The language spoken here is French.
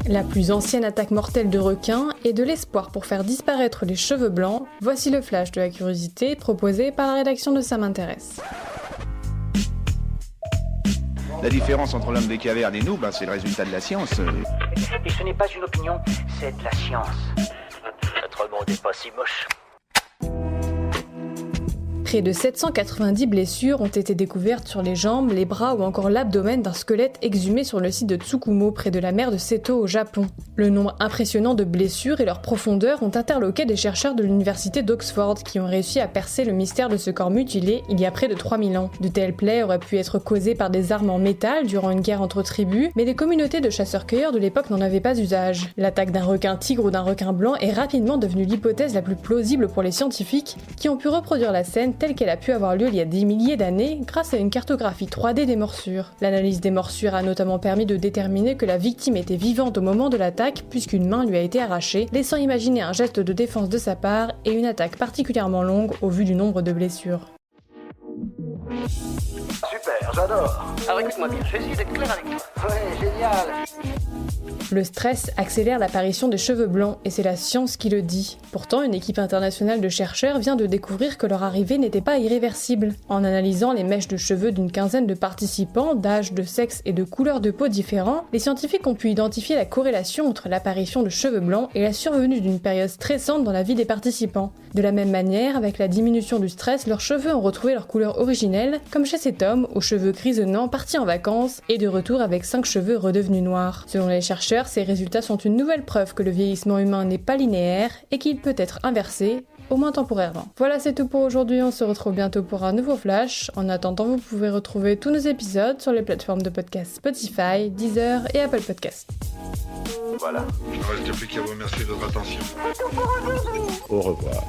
La plus ancienne attaque mortelle de requin et de l'espoir pour faire disparaître les cheveux blancs, voici le flash de la curiosité proposé par la rédaction de Ça m'intéresse. La différence entre l'homme des cavernes et nous, c'est le résultat de la science. Et ce n'est pas une opinion, c'est de la science. Notre monde n'est pas si moche. Près de 790 blessures ont été découvertes sur les jambes, les bras ou encore l'abdomen d'un squelette exhumé sur le site de Tsukumo près de la mer de Seto au Japon. Le nombre impressionnant de blessures et leur profondeur ont interloqué des chercheurs de l'université d'Oxford qui ont réussi à percer le mystère de ce corps mutilé il y a près de 3000 ans. De telles plaies auraient pu être causées par des armes en métal durant une guerre entre tribus, mais les communautés de chasseurs-cueilleurs de l'époque n'en avaient pas usage. L'attaque d'un requin tigre ou d'un requin blanc est rapidement devenue l'hypothèse la plus plausible pour les scientifiques qui ont pu reproduire la scène telle qu'elle a pu avoir lieu il y a des milliers d'années grâce à une cartographie 3D des morsures. L'analyse des morsures a notamment permis de déterminer que la victime était vivante au moment de l'attaque puisqu'une main lui a été arrachée, laissant imaginer un geste de défense de sa part et une attaque particulièrement longue au vu du nombre de blessures. Super, j'adore. Alors écoute-moi bien, je vais essayer d'être clair avec toi. Ouais, génial. Le stress accélère l'apparition des cheveux blancs, et c'est la science qui le dit. Pourtant, une équipe internationale de chercheurs vient de découvrir que leur arrivée n'était pas irréversible. En analysant les mèches de cheveux d'une quinzaine de participants, d'âge, de sexe et de couleur de peau différents, les scientifiques ont pu identifier la corrélation entre l'apparition de cheveux blancs et la survenue d'une période stressante dans la vie des participants. De la même manière, avec la diminution du stress, leurs cheveux ont retrouvé leur couleur originelle, comme chez cet homme aux cheveux grisonnants parti en vacances et de retour avec 5 cheveux redevenus noirs. Selon les chercheurs, ces résultats sont une nouvelle preuve que le vieillissement humain n'est pas linéaire et qu'il peut être inversé, au moins temporairement. Voilà, c'est tout pour aujourd'hui, on se retrouve bientôt pour un nouveau flash. En attendant, vous pouvez retrouver tous nos épisodes sur les plateformes de podcast Spotify, Deezer et Apple Podcasts. Voilà. Il ne reste plus qu'à vous remercier de votre attention. Au revoir.